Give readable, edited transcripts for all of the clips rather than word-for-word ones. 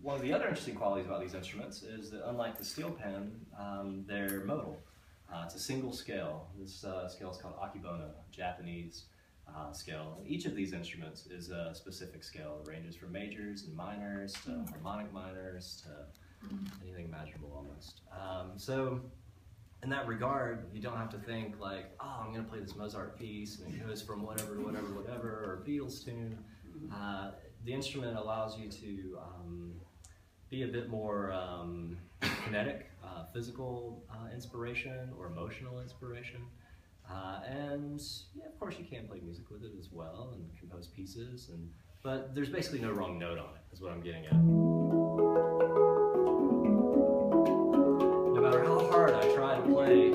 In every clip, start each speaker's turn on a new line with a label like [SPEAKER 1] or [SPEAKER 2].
[SPEAKER 1] one of the other interesting qualities about these instruments is that unlike the steel pan, they're modal. It's a single scale. This scale is called akibona, Japanese scale. And each of these instruments is a specific scale. It ranges from majors and minors to harmonic minors to anything imaginable almost. So in that regard, you don't have to think like, oh, I'm going to play this Mozart piece and it goes from whatever to whatever, whatever, or a Beatles tune. The instrument allows you to be a bit more kinetic, physical inspiration or emotional inspiration. And yeah, of course you can play music with it as well and compose pieces, but there's basically no wrong note on it, is what I'm getting at. No matter how hard I try to play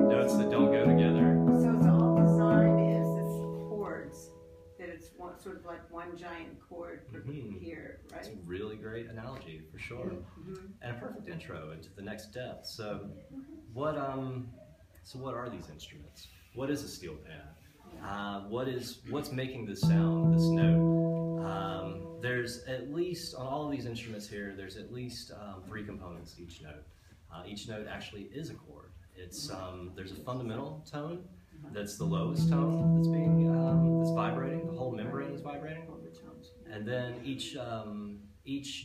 [SPEAKER 1] notes that don't go together.
[SPEAKER 2] So it's all designed as it's chords, that it's one, sort of like one giant chord here, right?
[SPEAKER 1] It's a really great analogy, for sure. And a perfect intro into the next depth. So what are these instruments? What is a steel pan? What's making this sound, this note? There's at least, on all of these instruments here, there's at least 3 components to each note. Each note actually is a chord. It's there's a fundamental tone that's the lowest tone that's being that's vibrating. The whole membrane is vibrating, and then each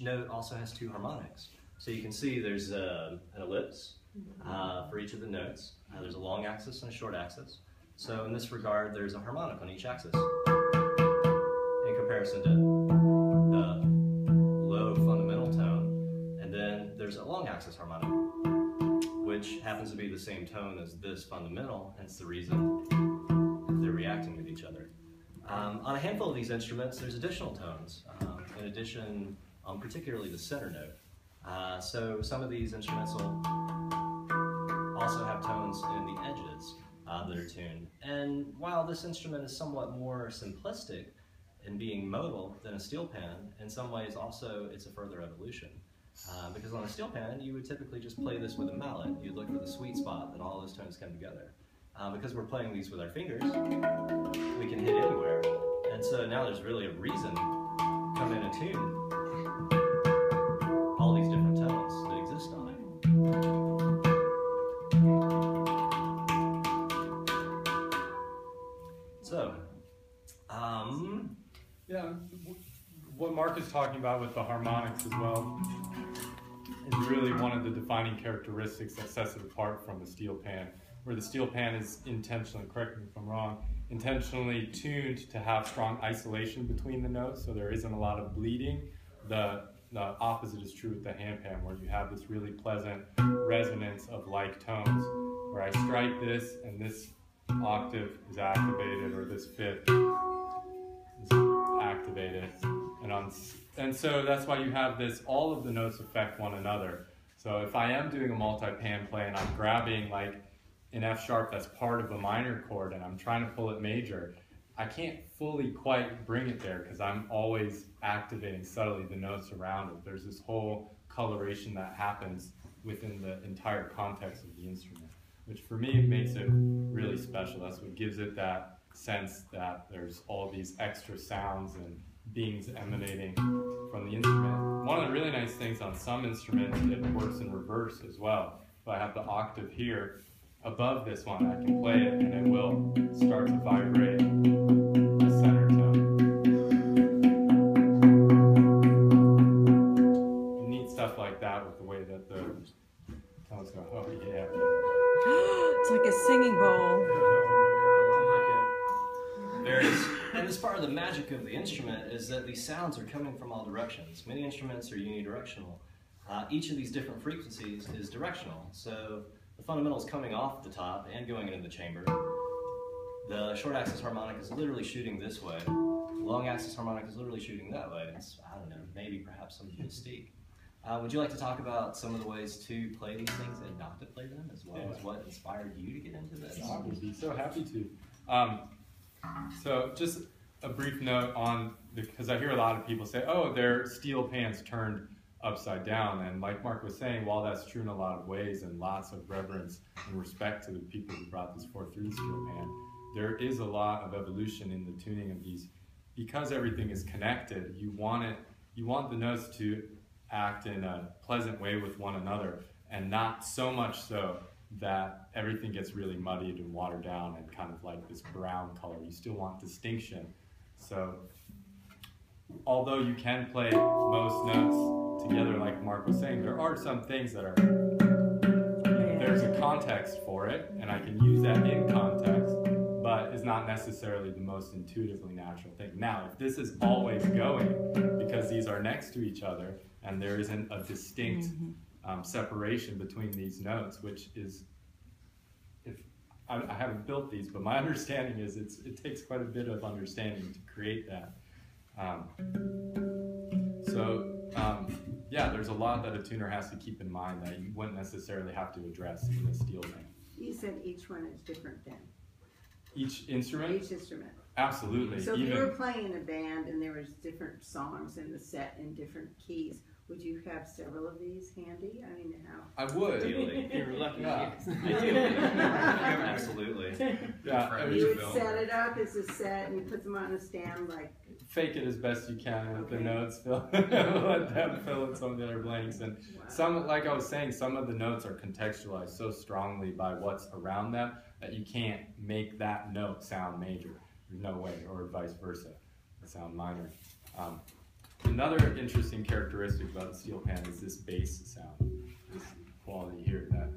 [SPEAKER 1] note also has 2 harmonics. So you can see there's an ellipse for each of the notes. There's a long axis and a short axis. So in this regard, there's a harmonic on each axis in comparison to the low fundamental tone. And then there's a long axis harmonic, which happens to be the same tone as this fundamental, hence the reason they're reacting with each other. On a handful of these instruments, there's additional tones, in addition, particularly the center note. So some of these instruments will also have tones in the edges that are tuned. And while this instrument is somewhat more simplistic in being modal than a steel pan, in some ways also it's a further evolution. Because on a steel pan, you would typically just play this with a mallet. You'd look for the sweet spot that all those tones come together. Because we're playing these with our fingers, we can hit anywhere. And so now there's really a reason to come in and tune all these different tones that exist on it. So,
[SPEAKER 3] yeah, what Mark is talking about with the harmonics as well is really one of the defining characteristics that sets it apart from the steel pan, where the steel pan is intentionally, correct me if I'm wrong, intentionally tuned to have strong isolation between the notes, so there isn't a lot of bleeding. The opposite is true with the hand pan, where you have this really pleasant resonance of like tones, where I strike this and this octave is activated, or this fifth is activated, and so that's why you have this, all of the notes affect one another. So if I am doing a multi-pan play and I'm grabbing like an F sharp that's part of a minor chord and I'm trying to pull it major, I can't fully quite bring it there because I'm always activating subtly the notes around it. There's this whole coloration that happens within the entire context of the instrument, which for me makes it really special. That's what gives it that sense that there's all these extra sounds and beings emanating from the instrument. One of the really nice things on some instruments, it works in reverse as well. If I have the octave here above this one, I can play it and it will start to vibrate the center tone. Neat stuff like that with the way that the tones go. Oh yeah.
[SPEAKER 4] It's like a singing bowl.
[SPEAKER 1] And this part of the magic of the instrument is that these sounds are coming from all directions. Many instruments are unidirectional. Each of these different frequencies is directional. So the fundamental is coming off the top and going into the chamber. The short axis harmonic is literally shooting this way. The long axis harmonic is literally shooting that way. It's, I don't know, maybe perhaps some mystique. Would you like to talk about some of the ways to play these things and not to play them, as well as what inspired you to get into this?
[SPEAKER 3] I would be so happy to. So just a brief note on, because I hear a lot of people say, oh, they're steel pans turned upside down. And like Mark was saying, while that's true in a lot of ways and lots of reverence and respect to the people who brought this forth through the steel pan, there is a lot of evolution in the tuning of these because everything is connected, you want the notes to act in a pleasant way with one another, and not so much so that everything gets really muddied and watered down and kind of like this brown color. You still want distinction. So although you can play most notes together like Mark was saying, there are some things that are, there's a context for it, and I can use that in context, but it's not necessarily the most intuitively natural thing. Now, if this is always going, because these are next to each other, and there isn't a distinct separation between these notes, which is, if I haven't built these, but my understanding is it takes quite a bit of understanding to create that. Yeah, there's a lot that a tuner has to keep in mind that you wouldn't necessarily have to address in a steel band.
[SPEAKER 2] You said each one is different then?
[SPEAKER 3] Each instrument?
[SPEAKER 2] Each instrument.
[SPEAKER 3] Absolutely.
[SPEAKER 2] So if you were playing in a band and there was different songs in the set in different keys, would you have several of these handy? I mean, how?
[SPEAKER 3] I would.
[SPEAKER 1] Ideally.
[SPEAKER 5] You're lucky.
[SPEAKER 3] Yeah.
[SPEAKER 1] Ideally. Absolutely.
[SPEAKER 3] Yeah.
[SPEAKER 2] You would set it up as a set and you put them on a stand like...
[SPEAKER 3] Fake it as best you can with the notes. Let them fill in some of the other blanks. And some, like I was saying, some of the notes are contextualized so strongly by what's around them that you can't make that note sound major. There's no way, or vice versa, sound minor. Another interesting characteristic about the steel pan is this bass sound, this quality here that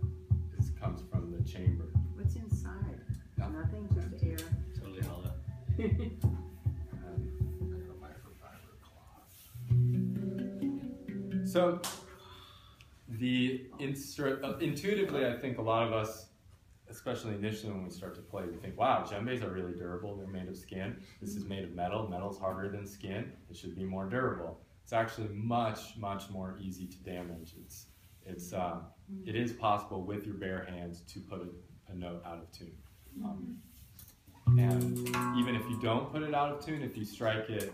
[SPEAKER 3] comes from the chamber.
[SPEAKER 2] What's inside?
[SPEAKER 3] No.
[SPEAKER 2] Nothing, just air.
[SPEAKER 1] Totally hollow.
[SPEAKER 3] So, intuitively, I think a lot of us, especially initially when we start to play, we think, wow, djembes are really durable, they're made of skin. This is made of metal, metal's harder than skin, it should be more durable. It's actually much, much more easy to damage. It is possible with your bare hands to put a note out of tune. And even if you don't put it out of tune, if you strike it,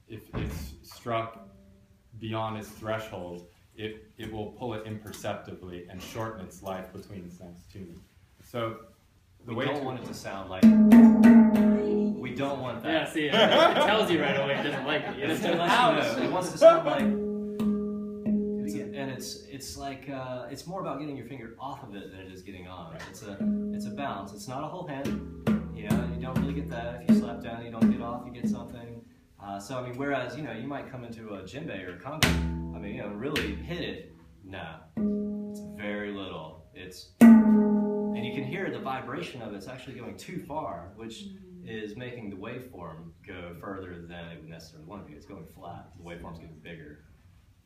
[SPEAKER 3] if it's struck beyond its threshold, it will pull it imperceptibly and shorten its life between its next tuning. So
[SPEAKER 1] we don't want it to sound like. We don't want that.
[SPEAKER 5] Yeah, see, it tells you right away it doesn't like it.
[SPEAKER 1] It wants to sound like. And it's like it's more about getting your finger off of it than it is getting on. It's a balance. It's not a whole hand. You don't really get that. If you slap down, you don't get off. You get something. So I mean, whereas you might come into a djembe or a conga, I mean, really hit it. No, it's very little. And you can hear the vibration of it's actually going too far, which is making the waveform go further than it would necessarily want to be. It's going flat. The waveform's getting bigger.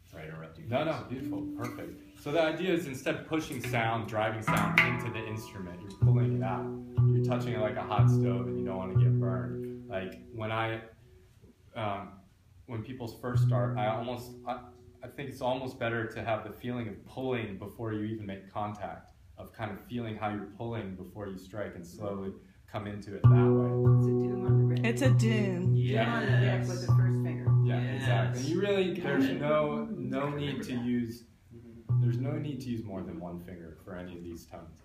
[SPEAKER 1] Sorry to interrupt you.
[SPEAKER 3] No, beautiful, perfect. So the idea is instead of pushing sound, driving sound into the instrument, you're pulling it out. You're touching it like a hot stove, and you don't want to get burned. Like when people first start, I think it's almost better to have the feeling of pulling before you even make contact, of kind of feeling how you're pulling before you strike and slowly come into it that way.
[SPEAKER 2] It's a doom on the record.
[SPEAKER 4] It's a dune.
[SPEAKER 2] Doom on the deck with the first finger.
[SPEAKER 3] Yeah,
[SPEAKER 1] Yes.
[SPEAKER 3] exactly. You really, there's no need to use, there's no need to use more than one finger for any of these tones.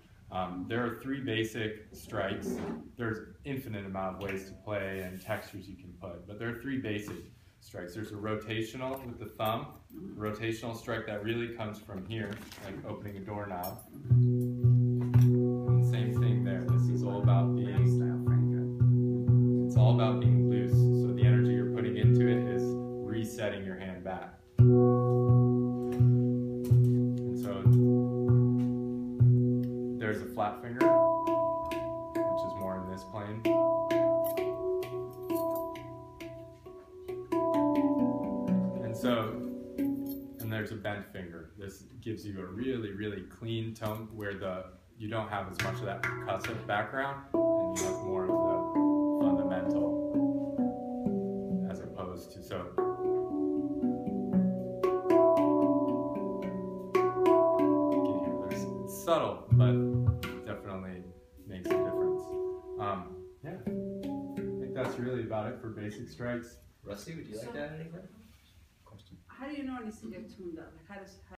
[SPEAKER 3] There are 3 basic strikes. There's infinite amount of ways to play and textures you can put, but there are 3 basic strikes. There's a rotational with the thumb, rotational strike that really comes from here, like opening a doorknob. And the same thing there. This is all about being, it's all about being loose. So the energy you're putting into it is resetting your hand back. And so there's a flat finger, which is more in this plane. And there's a bent finger. This gives you a really, really clean tone where you don't have as much of that percussive background, and you have more of the fundamental as opposed to it's subtle, but definitely makes a difference. Yeah, I think that's really about it for basic strikes.
[SPEAKER 1] Rusty, would you like to add anything?
[SPEAKER 6] How do you know when it's to get tuned up? Like, how does